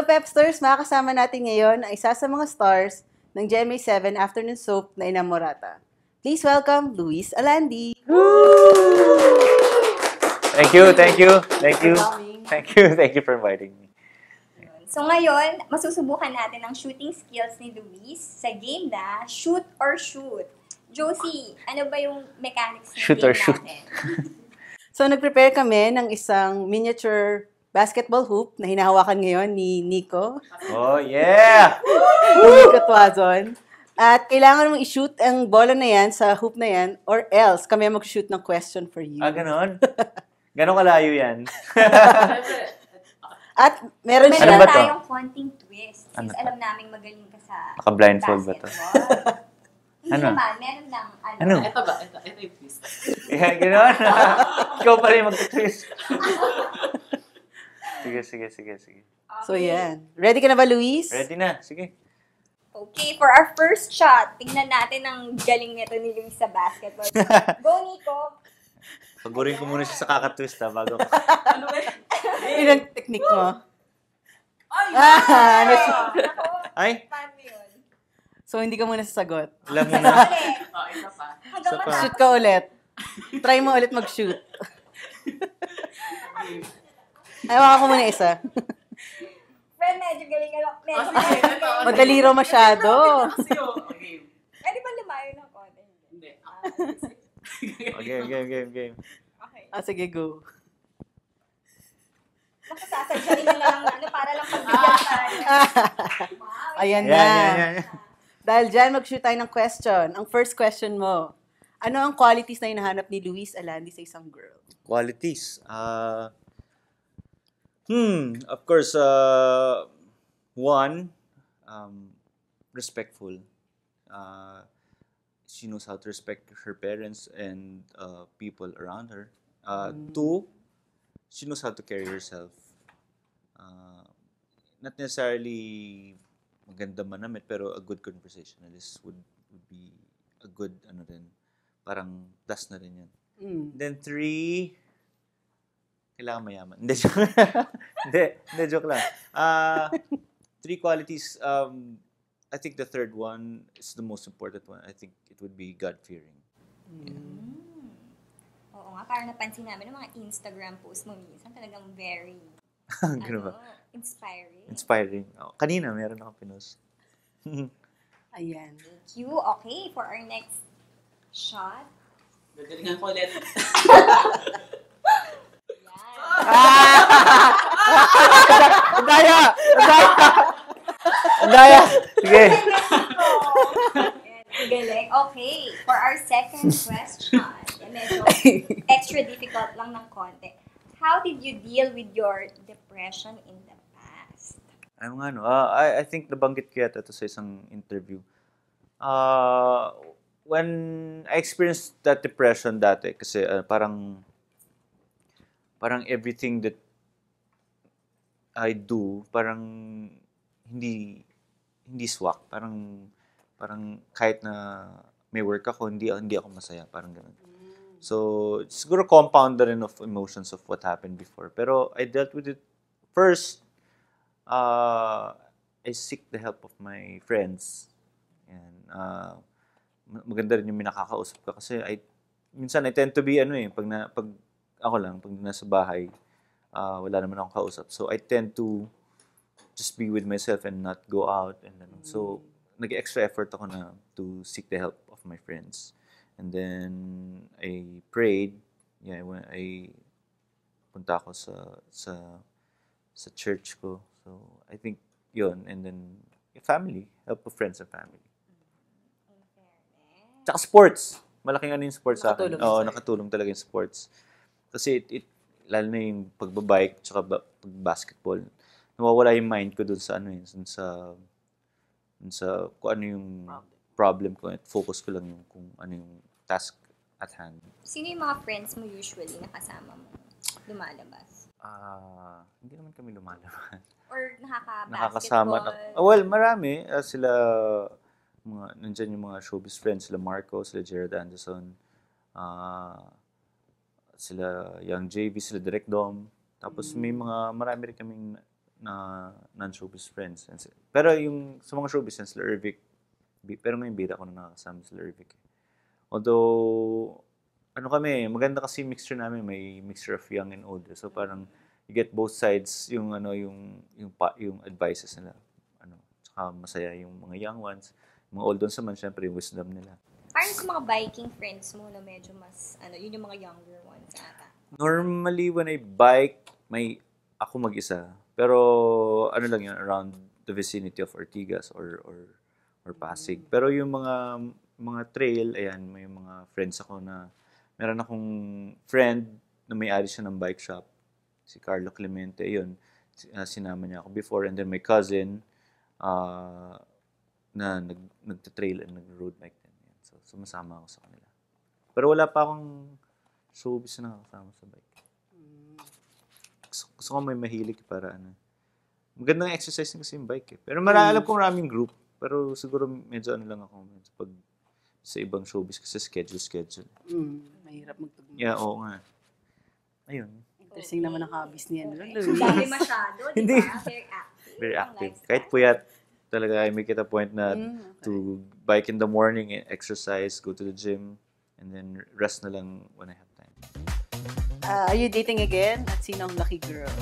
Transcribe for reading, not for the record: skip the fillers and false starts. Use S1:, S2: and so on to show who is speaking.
S1: Hello, Pepsters! Makakasama natin ngayon ang isa sa mga stars ng GMA7 Afternoon Soap na Inamorata. Please welcome Luis Alandi.
S2: Thank you. Thank you for inviting me.
S3: So ngayon, masusubukan natin ang shooting skills ni Luis sa game na Shoot or Shoot. Josie, ano ba yung mechanics ng
S2: Shoot
S3: game
S2: or shoot.
S3: natin?
S1: So, nag-prepare kami ng isang miniature basketball hoop na hinahawakan ngayon ni Nico.
S2: Oh, yeah!
S1: Nico Tuazon. At kailangan mong i-shoot ang bola na yan sa hoop na yan or else kami mag-shoot ng question for you.
S2: Ah, ganon? Ganon kalayo yan?
S1: At meron
S3: Meron
S1: siya...
S2: Ano ba to?
S3: tayong konting twist. Since alam naming magaling ka sa
S2: Naka-blindfold ba to?
S3: basketball. Hindi
S2: Ano?
S3: naman, meron lang.
S2: Ano?
S4: Ito ba? Ito yung twist.
S2: Yeah, ganon? Ikaw pa rin mag-twist. Sige.
S1: So, yan. Ready ka na ba, Luis?
S2: Ready na, sige.
S3: Okay, for our first shot, tingnan natin ang galing nito ni Luis sa basketball. Go, Nico!
S2: Pagurin ko muna siya sa kakatwist bago.
S4: Ano ba?
S1: Ilang technique mo?
S4: Ay!
S1: Ano siya?
S3: Ako,
S2: Ay,
S3: paano yun?
S1: So, hindi ka muna sasagot.
S2: alam mo na.
S3: Ulit.
S4: Oh, isa pa.
S3: Hanggang
S2: Isa pa.
S3: matapos.
S1: Shoot ka ulit. Try mo ulit mag-shoot. Ayaw ko muna isa.
S3: Pero medyo galing ka lang. Medyo
S4: Oh, sige,
S3: galing
S4: ito.
S3: ka.
S1: Madali raw masyado.
S4: Kasi okay.
S3: Pwede ba lumayo ng konti?
S4: Hindi.
S2: Game.
S3: Okay.
S1: Ah, sige, go.
S3: Baka sasadyain na lang para lang pagbigyan tayo.
S1: Ayan na.
S2: Yan.
S1: Dahil dyan, mag-shoot tayo ng question. Ang first question mo, ano ang qualities na hinahanap ni Luis Alandi sa isang girl?
S2: Qualities. Of course, one, respectful. She knows how to respect her parents and people around her. Two, she knows how to carry herself. Not necessarily maganda manamit, pero a good conversationalist would be a good, parang plus na rin yan. Then three, kailangan mayaman. Hindi, joke. Hindi, joke lang. Three qualities. I think the third one is the most important one. I think it would be God-fearing.
S3: Oo nga, parang napansin namin ng mga Instagram posts mo minsan talagang very
S2: Ganun ba?
S3: inspiring.
S2: Inspiring. Oh, kanina, meron akong pinost.
S1: Ayan.
S3: Thank you. Okay, for our next shot.
S4: Gagalingan ko ulit.
S1: Ang daya! Sige.
S3: Galing. Okay, for our second question, medyo extra difficult lang ng konti. How did you deal with your depression in the past?
S2: Ano nga, no? I think nabanggit ko yata ito sa isang interview. When I experienced that depression dati, kasi parang everything that I do, parang hindi swak. Parang kahit na may work ako, hindi ako masaya. Parang ganun. So, siguro compound na rin of emotions of what happened before. Pero I dealt with it first. I seek the help of my friends. And maganda rin yung minakakausap ka kasi minsan I tend to be pag nasa bahay, wala naman akong kausap. So I tend to just be with myself and not go out and so nag-extra effort ako na to seek the help of my friends. And then I prayed. Yeah, when I punta ako sa church ko. So I think yun, and then family, help of friends and family. Tsaka sports. Malaking yung sports sa akin. Oo, nakatulong talaga yung sports. Kasi lalo na yung pagbabike tsaka pag-basketball. Nawawala yung mind ko dun sa kung ano yung problem ko. Focus ko lang yung kung ano yung task at hand.
S3: Sino yung mga friends mo usually na kasama mo lumalabas?
S2: Hindi naman kami lumalabas.
S3: Or
S2: Nakakasama.
S3: nakaka-basketball?
S2: Well, marami. Nandyan yung mga showbiz friends. Sila Marco, sila Gerald Anderson, sila Young JV, sila Direk Dom. Tapos marami rin kaming na non-showbiz friends. Pero yung sa mga showbiz, sila Ervic, pero ngayon bida ko na nakakasama sila Ervic. Although, ano kami, maganda kasi mixture namin, may mixture of young and old. So parang you get both sides, yung advices nila. Tsaka masaya yung mga young ones. Mga old ones naman, syempre, yung wisdom nila.
S3: Parang sa mga biking friends mo na medyo mas, yun yung mga younger ones ata.
S2: Normally, when I bike, may ako mag-isa. Pero, lang yun, around the vicinity of Ortigas or Pasig. Pero yung mga trail, ayan, may mga friends ako na, meron akong friend na may-ari siya ng bike shop. Si Carlo Clemente, yun. Sinama niya ako before. And then my cousin, na nagta-trail and nag-road bike din. So, sumasama ako sa kanila. Pero wala pa akong showbiz na nakakasama sa bike. Gusto ko may mahilig para magandang exercise kasi yung bike eh. Pero alam kong maraming group. Pero siguro medyo lang ako pag sa ibang showbiz kasi schedule.
S1: Mahirap magtugma.
S2: Yeah, oo nga. Ayun.
S1: Interesting naman ang hobbies niya.
S3: Dami masyado, di
S1: Hindi.
S3: ba?
S2: Very active. Kahit puyat, talaga I make it a point na to bike in the morning, exercise, go to the gym, and then rest na lang when I have time.
S1: Are you dating again? At sino ang lucky girl?